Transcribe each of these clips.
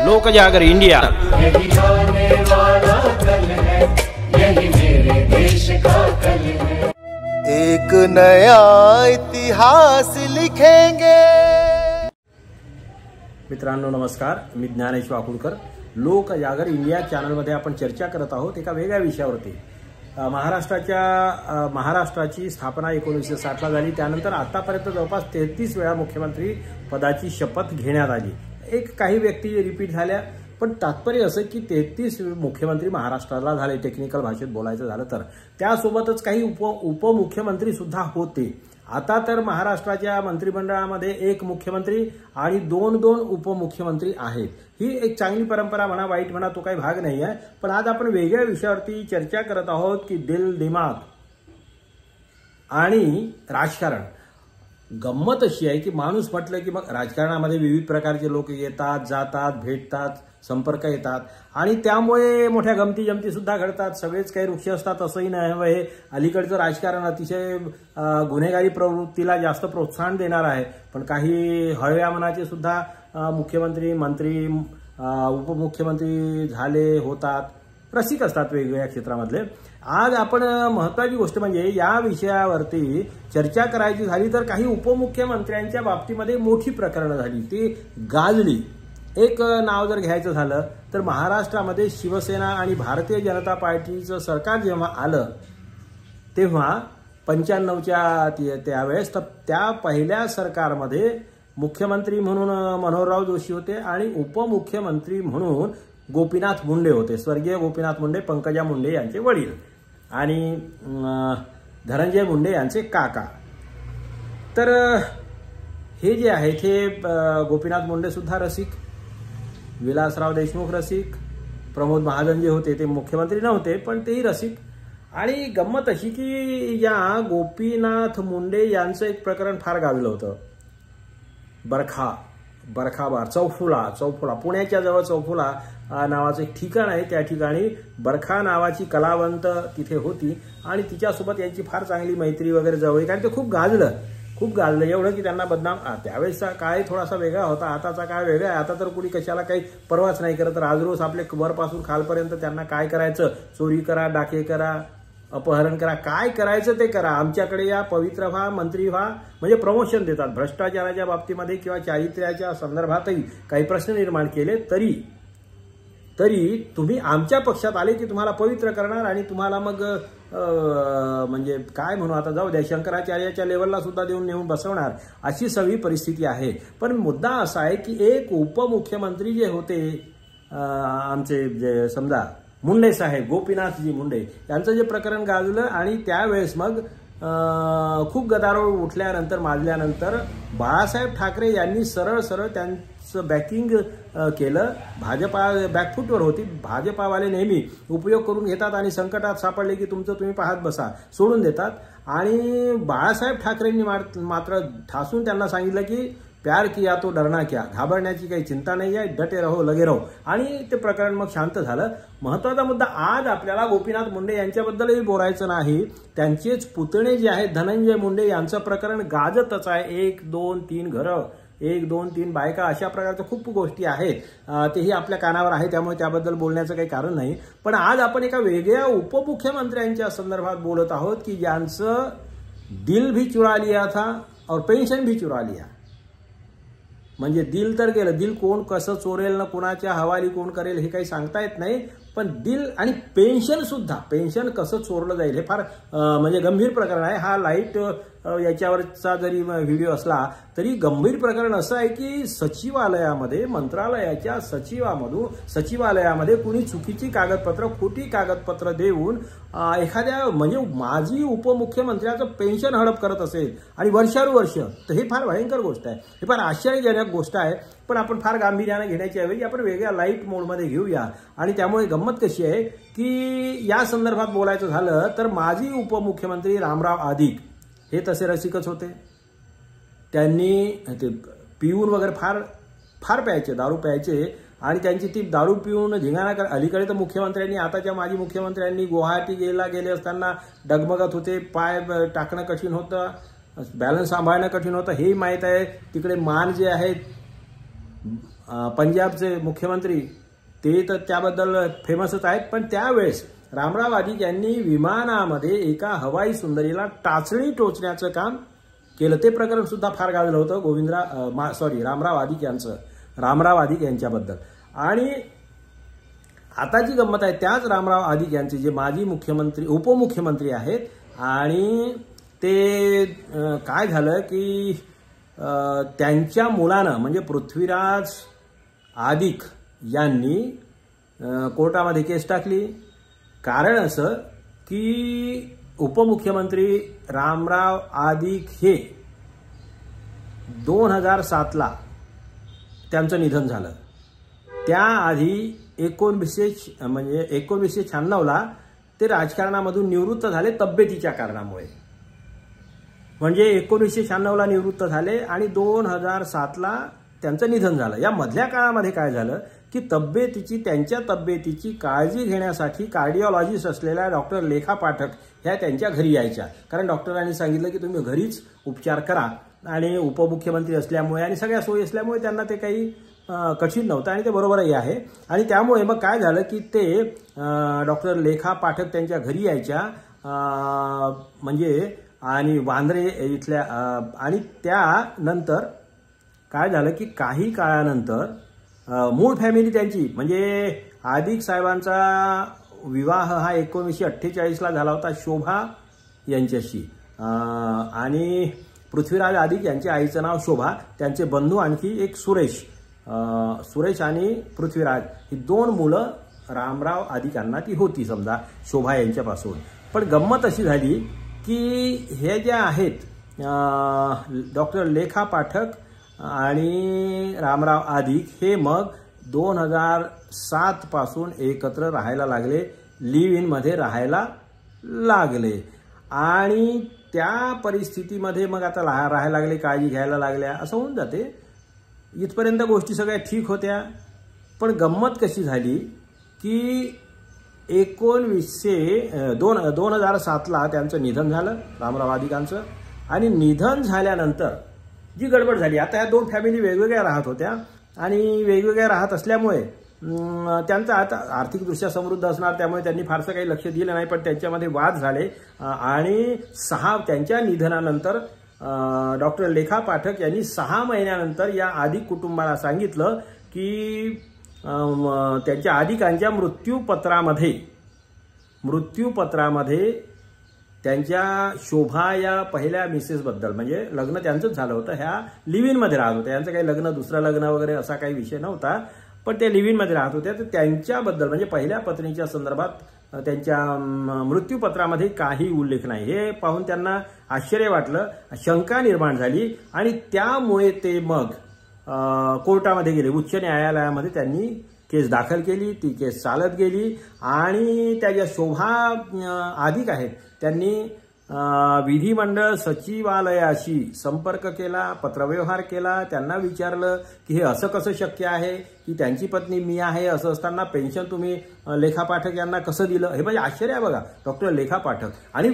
लोक जागर इंडिया। यही आने वाला कल है, यही मेरे देश का कल है। एक नया इतिहास लिखेंगे। मित्रांनो नमस्कार, मी ज्ञानेश वाकुळकर। लोक जागर इंडिया चॅनलमध्ये आपण चर्चा करत आहोत एका वेगळ्या विषयावरती। महाराष्ट्राची स्थापना 1960 ला झाली। त्यानंतर आतापर्यंत जवळपास 33 वेळा मुख्यमंत्री पदाची शपथ घेण्यात आली। काही व्यक्ती रिपीट झाल्या, पण तात्पर्य असं की 33 मुख्यमंत्री महाराष्ट्राला झाले टेक्निकल भाषेत बोलायचं झालं तर। त्यासोबतच काही उपमुख्यमंत्री सुद्धा होते। आता तर महाराष्ट्राच्या मंत्रिमंडळामध्ये एक मुख्यमंत्री आणि दोन उपमुख्यमंत्री आहेत। ही एक चांगली परंपरा म्हणा, वाईट म्हणा, तो काही भाग नाही आहे। पण आज आपण वेगळ्या विषयावरती चर्चा करत आहोत की दिल दिमाग आणि राजकारण। गंमत अशी आहे की माणूस म्हटलं की मग राजकारणामध्ये विविध प्रकारचे लोक येतात, जातात, भेटतात, संपर्क येतात आणि त्यामुळे मोठ्या गमती जमती सुद्धा घडतात। सगळेच काही वृक्ष असतात असंही नाही। हे अलीकडचं राजकारण अतिशय गुन्हेगारी प्रवृत्तीला जास्त प्रोत्साहन देणार आहे। पण काही हळव्या मनाचे सुद्धा मुख्यमंत्री, मंत्री, उपमुख्यमंत्री झाले, होतात, रसिक असतात वेगवेगळ्या क्षेत्रामधले। आज आपण महत्त्वाची गोष्ट म्हणजे या विषयावरती चर्चा करायची झाली तर काही उपमुख्यमंत्र्यांच्या बाबतीमध्ये मोठी प्रकरणं झाली, ती गाजली। एक नाव जर घ्यायचं झालं तर महाराष्ट्रामध्ये शिवसेना आणि भारतीय जनता पार्टीचं सरकार जेव्हा आलं तेव्हा 95च्या त्यावेळेस तर त्या पहिल्या सरकारमध्ये मुख्यमंत्री म्हणून मनोहरराव जोशी होते आणि उपमुख्यमंत्री म्हणून गोपीनाथ मुंडे होते। स्वर्गीय गोपीनाथ मुंडे पंकजा मुंडे यांचे वडील आणि धनंजय मुंडे यांचे काका। तर हे जे आहे ते गोपीनाथ मुंडे सुद्धा रसिक, विलासराव देशमुख रसिक, प्रमोद महाजन जे होते ते मुख्यमंत्री नव्हते पण तेही रसिक। आणि गंमत अशी की या गोपीनाथ मुंडे यांचं एक प्रकरण फार गाजलं होतं। बरखा बार चौफुला पुण्याच्या जवळ चौफुला नावाचं एक ठिकाण आहे। त्या ठिकाणी बरखा नावाची कलावंत तिथे होती आणि तिच्यासोबत यांची फार चांगली मैत्री वगैरे जवळ, आणि ते खूप गाजलं एवढं की त्यांना बदनाम। त्यावेळेसचा काळ थोडासा वेगळा होता, आताचा काळ वेगळा आहे। आता तर कुणी कशाला काही परवाच नाही करत। राजरोस आपले वरपासून खालपर्यंत त्यांना काय करायचं, चोरी करा, डाके करा, अपहरण करा, काय करायचं ते करा, आमच्याकडे या, पवित्र व्हा, मंत्री व्हा, म्हणजे प्रमोशन देतात। भ्रष्टाचाराच्या बाबतीमध्ये किंवा चारित्र्याच्या संदर्भातही काही प्रश्न निर्माण केले तरी तुम्ही आमच्या पक्षात आले की तुम्हाला पवित्र करणार आणि तुम्हाला मग म्हणजे काय म्हणू, आता जाऊ द्या, शंकराचार्याच्या लेवलला सुद्धा नेऊन बसवणार, अशी सगळी परिस्थिती आहे। पण मुद्दा असा आहे की एक उपमुख्यमंत्री जे होते आमचे, जे समजा मुंडे साहेब, गोपीनाथजी मुंडे यांचं जे प्रकरण गाजलं आणि त्यावेळेस मग खूप गदारोळ उठल्यानंतर, माजल्यानंतर बाळासाहेब ठाकरे यांनी सरळ त्यांचं बॅकिंग केलं। भाजपा बॅकफूटवर होती। भाजपावाले नेहमी उपयोग करून घेतात आणि संकटात सापडले की तुमचं तुम्ही पाहत बसा, सोडून देतात। आणि बाळासाहेब ठाकरेंनी मात्र ठासून त्यांना सांगितलं की प्यार किया तो डरना क्या, घाबरण्याची काही चिंता नाही आहे, डटे रहो लगे रहो। आणि ते प्रकरण मग शांत झालं। महत्त्वाचा मुद्दा आज आपल्याला गोपीनाथ मुंडे यांच्याबद्दलही बोलायचं नाही। त्यांचेच पुतणे जे आहेत धनंजय मुंडे यांचं प्रकरण गाजतच आहे। 1, 2, 3 घरं, 1, 2, 3 बायका, अशा प्रकारच्या खूप गोष्टी आहेत, तेही आपल्या कानावर आहे, त्यामुळे त्याबद्दल बोलण्याचं काही कारण नाही। पण आज आपण एका वेगळ्या उपमुख्यमंत्र्यांच्या संदर्भात बोलत आहोत की ज्यांचं दिल भी चुरा लिया था और पेन्शन भी चुरा लिया। म्हणजे दिल तर गेलं, दिल कोण कसं चोरेल ना कोणाच्या हवाली कोण करेल हे काही सांगता येत नाही, पण दिल आणि पेन्शन सुद्धा, पेन्शन कसं चोरलं जाईल हे फार म्हणजे गंभीर प्रकरण आहे। हा लाईट याच्यावरचा जरी व्हिडिओ असला तरी गंभीर प्रकरण असं आहे की सचिवालयामध्ये, मंत्रालयाच्या सचिवालयामध्ये कुणी चुकीची कागदपत्र, खोटी कागदपत्र देऊन एखाद्या म्हणजे माजी उपमुख्यमंत्र्याचं पेन्शन हडप करत असेल आणि वर्षानुवर्ष, तर हे फार भयंकर गोष्ट आहे, हे फार आश्चर्यजनक गोष्ट आहे। पण आपण फार गांभीर्याने घेण्याच्या ऐवजी आपण वेगळ्या लाईट मोडमध्ये घेऊया। आणि त्यामुळे गंमत कशी आहे की या संदर्भात बोलायचं झालं तर माजी उपमुख्यमंत्री रामराव आदिग हे तसे रसिकच होते। त्यांनी ते पिऊन वगैरे फार प्यायचे, दारू प्यायचे आणि त्यांची ती दारू पिऊन धिंगाणा कर। अलीकडे तर मुख्यमंत्र्यांनी, आताच्या माजी मुख्यमंत्र्यांनी गुवाहाटी गेले असताना डगमगत होते, पाय टाकणं कठीण होतं, बॅलन्स सांभाळणं कठीण होतं, हेही माहीत आहे। तिकडे मान जे आहेत पंजाबचे मुख्यमंत्री ते तर त्याबद्दल फेमसच आहेत, पण त्यावेळेस रामराव आदिक यांनी विमानामध्ये एका हवाई सुंदरीला टाचणी टोचण्याचं काम केलं. ते प्रकरण सुद्धा फार गाजलं होतं रामराव आदिक यांच्याबद्दल. आणि आता जी गंमत आहे, त्याच रामराव आदिक यांचे जे माजी मुख्यमंत्री उपमुख्यमंत्री आहेत, आणि ते काय झालं की त्यांच्या मुलानं म्हणजे पृथ्वीराज आदिक यांनी कोर्टामध्ये केस टाकली. कारण असं की उपमुख्यमंत्री रामराव आदिक हे 2007ला त्यांचं निधन झालं. त्याआधी 1996ला ते राजकारणामधून निवृत्त झाले तब्येतीच्या कारणामुळे. म्हणजे 1996ला निवृत्त झाले आणि 2007ला त्यांचं निधन झालं. या मधल्या काळामध्ये काय झालं की त्यांच्या तब्येतीची काळजी घेण्यासाठी कार्डिओलॉजिस्ट असलेल्या डॉक्टर लेखा पाठक ह्या त्यांच्या घरी यायच्या. कारण डॉक्टरांनी सांगितलं की तुम्ही घरीच उपचार करा, आणि उपमुख्यमंत्री असल्यामुळे आणि सगळ्या सोयी असल्यामुळे त्यांना ते काही कठीण नव्हतं, आणि ते बरोबरही आहे. आणि त्यामुळे मग काय झालं की ते डॉक्टर लेखा पाठक त्यांच्या घरी यायच्या, म्हणजे आणि वांद्रे इथल्या. आणि त्यानंतर काय झालं की काही काळानंतर मूळ फॅमिली त्यांची म्हणजे आदिक साहेबांचा विवाह हा 1948ला झाला होता शोभा यांच्याशी, आणि पृथ्वीराज आदिक यांच्या आईचं नाव शोभा, त्यांचे बंधू आणखी एक सुरेश आणि पृथ्वीराज, ही 2 मुलं रामराव आदिकांना ती होती समजा शोभा यांच्यापासून. पण गंमत अशी झाली की हे जे आहेत डॉक्टर लेखा पाठक आणि रामराव आदिक हे मग 2007 पासून एकत्र राहायला लागले, लिव्ह इनमध्ये राहायला लागले. आणि त्या परिस्थितीमध्ये मग आता राहायला लागले, काळजी घ्यायला लागल्या, असं होऊन जाते. इथपर्यंत गोष्टी सगळ्या ठीक होत्या. पण गंमत कशी झाली की 2007ला त्यांचं निधन झालं रामराव आदिकांचं. आणि निधन झाल्यानंतर जी गडबड झाली, आता ह्या 2 फॅमिली वेगवेगळ्या राहत होत्या, आणि वेगवेगळ्या राहत असल्यामुळे त्यांचं आता आर्थिकदृष्ट्या समृद्ध असणार, त्यामुळे त्यांनी फारसं काही लक्ष दिलं नाही. पण त्यांच्यामध्ये वाद झाले, आणि त्यांच्या निधनानंतर डॉक्टर लेखा पाठक यांनी 6 महिन्यानंतर या आदिक कुटुंबाला सांगितलं की त्यांच्या आदिकांच्या मृत्यूपत्रामध्ये त्यांच्या शोभा या पहिल्या मिसेसबद्दल, म्हणजे लग्न त्यांचंच झालं होतं, ह्या लिव्ह इनमध्ये राहत होत्या. यांचं काही दुसरं लग्न वगैरे असा काही विषय नव्हता, पण त्या लिव्ह इनमध्ये राहत होत्या. तर त्यांच्याबद्दल म्हणजे पहिल्या पत्नीच्या संदर्भात त्यांच्या मृत्यूपत्रामध्ये काही उल्लेख नाही. हे पाहून त्यांना आश्चर्य वाटलं, शंका निर्माण झाली, आणि त्यामुळे ते मग कोर्टामध्ये गेले. उच्च न्यायालयामध्ये त्यांनी केस दाखल केली. ती केस चालत गेली, आणि त्या ज्या शोभा आदिक आहेत त्यांनी विधिमंडळ सचिवालयाशी संपर्क केला, पत्रव्यवहार केला. त्यांना विचारलं की हे असं कसं शक्य आहे की त्यांची पत्नी मी आहे, असं असताना पेन्शन तुम्ही लेखा पाठक यांना कसं दिलं. हे म्हणजे आश्चर्य आहे बघा, डॉक्टर लेखा पाठक. आणि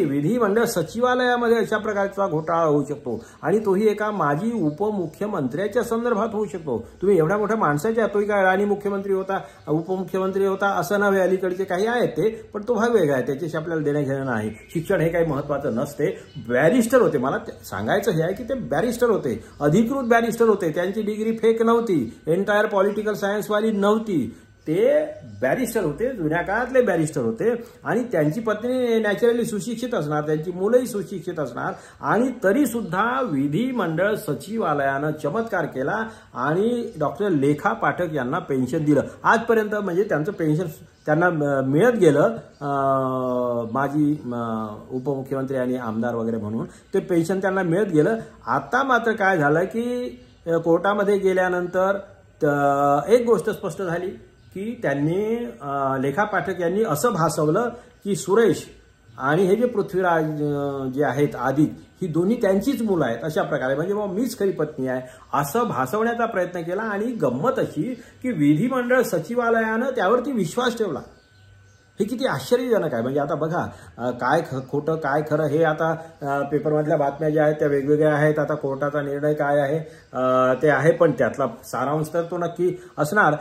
विधिमंडळ सचिवालयामध्ये अशा प्रकारचा घोटाळा होऊ शकतो, आणि तोही एका माजी उपमुख्यमंत्र्याच्या संदर्भात होऊ शकतो. तुम्ही एवढ्या मोठ्या माणसाच्या, तोही काय राणी मुख्यमंत्री होता, उपमुख्यमंत्री होता असं नव्हे, अलीकडचे काही आहेत ते, पण तो भाग वेगळा आहे, त्याच्याशी आपल्याला देणं घेणं नाही. शिक्षण हे काही महत्वाचं नसते. बॅरिस्टर होते, मला सांगायचं हे आहे की ते बॅरिस्टर होते, अधिकृत बॅरिस्टर होते. त्यांची डिग्री फेक नव्हती, एंटायर पॉलिटिकल सायन्सवाली नव्हती. ते बॅरिस्टर होते, जुन्या काळातले बॅरिस्टर होते. आणि त्यांची पत्नी नॅचरली सुशिक्षित असणार, त्यांची मुलंही सुशिक्षित असणार, आणि तरी सुद्धा विधिमंडळ सचिवालयानं चमत्कार केला आणि डॉक्टर लेखा पाठक यांना पेन्शन दिलं. आजपर्यंत म्हणजे त्यांचं पेन्शन त्यांना मिळत गेलं, माजी उपमुख्यमंत्री आणि आमदार वगैरे म्हणून ते पेन्शन त्यांना मिळत गेलं. आता मात्र काय झालं की कोर्टामध्ये गेल्यानंतर एक गोष्ट स्पष्ट झाली की त्यांनी लेखा पाठक यांनी असं भासवलं की सुरेश आणि हे जे पृथ्वीराज जे आहेत आदिक, ही दोन्ही त्यांचीच मुलं आहेत अशा प्रकारे, म्हणजे मग मीच खरी पत्नी आहे असं भासवण्याचा प्रयत्न केला. आणि गंमत अशी की विधिमंडळ सचिवालयानं त्यावरती विश्वास ठेवला. हे किती आश्चर्यजनक आहे. म्हणजे आता बघा, काय खोटं काय खरं हे आता पेपरमधल्या बातम्या ज्या आहेत त्या वेगवेगळ्या आहेत. आता कोर्टाचा निर्णय काय आहे ते आहे, पण त्यातला सारांश तर तो नक्की असणार,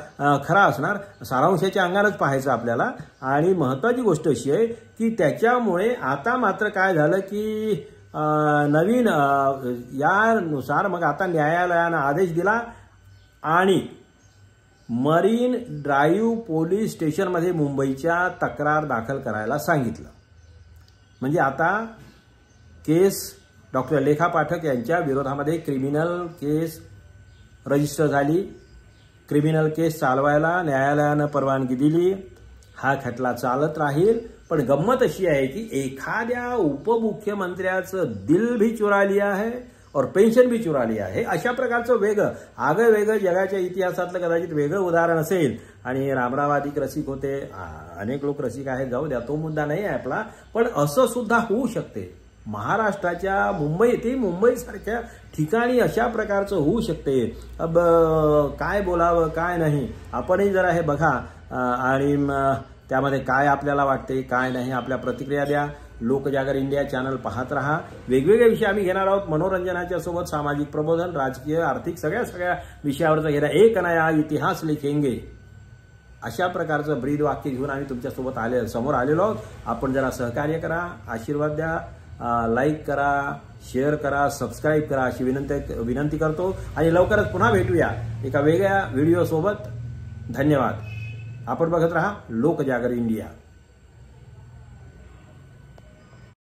खरा असणार. सारांशाच्या अंगानच पाहायचं आपल्याला. आणि महत्त्वाची गोष्ट अशी आहे की त्याच्यामुळे आता मात्र काय झालं की नवीन यानुसार मग आता न्यायालयानं आदेश दिला आणि मरीन ड्राईव्ह पोलीस स्टेशनमध्ये मुंबईच्या तक्रार दाखल करायला सांगितलं. म्हणजे आता केस डॉक्टर लेखा पाठक यांच्या विरोधामध्ये क्रिमिनल केस रजिस्टर झाली. क्रिमिनल केस चालवायला न्यायालयानं परवानगी दिली. हा खटला चालत राहील. पण गंमत अशी आहे की एखाद्या उपमुख्यमंत्र्याचं दिल भी चुरा लिया है और पेन्शन भी चुरा लिया है. अशा प्रकारचं वेगळं जगाच्या इतिहासातलं कदाचित वेगळं उदाहरण असेल. आणि रामराव अधिक रसिक होते, अनेक लोक रसिक आहेत, जाऊ द्या, तो मुद्दा नाही आहे आपला. पण असं सुद्धा होऊ शकते. महाराष्ट्राच्या मुंबईसारख्या ठिकाणी अशा प्रकारचं होऊ शकते. अब काय बोलावं काय नाही, आपणही जरा हे बघा आणि त्यामध्ये काय आपल्याला वाटते काय नाही आपल्या प्रतिक्रिया द्या. लोकजागर इंडिया चॅनल पाहत रहा. वेगवेगळे विषय आम्ही घेणार आहोत. मनोरंजनाच्या सोबत सामाजिक प्रबोधन, राजकीय, आर्थिक सगळ्या विषयावरचा घेणार. एक नया इतिहास लिखेंगे अशा प्रकारचं ब्रीद वाक्य घेऊन आम्ही तुमच्यासोबत समोर आलेलो आहोत. आपण जरा सहकार्य करा, आशीर्वाद द्या, लाईक करा, शेअर करा, सबस्क्राईब करा अशी विनंती करतो. आणि लवकरच पुन्हा भेटूया एका वेगळ्या व्हिडिओ सोबत. धन्यवाद. आपण बघत रहा लोकजागर इंडिया.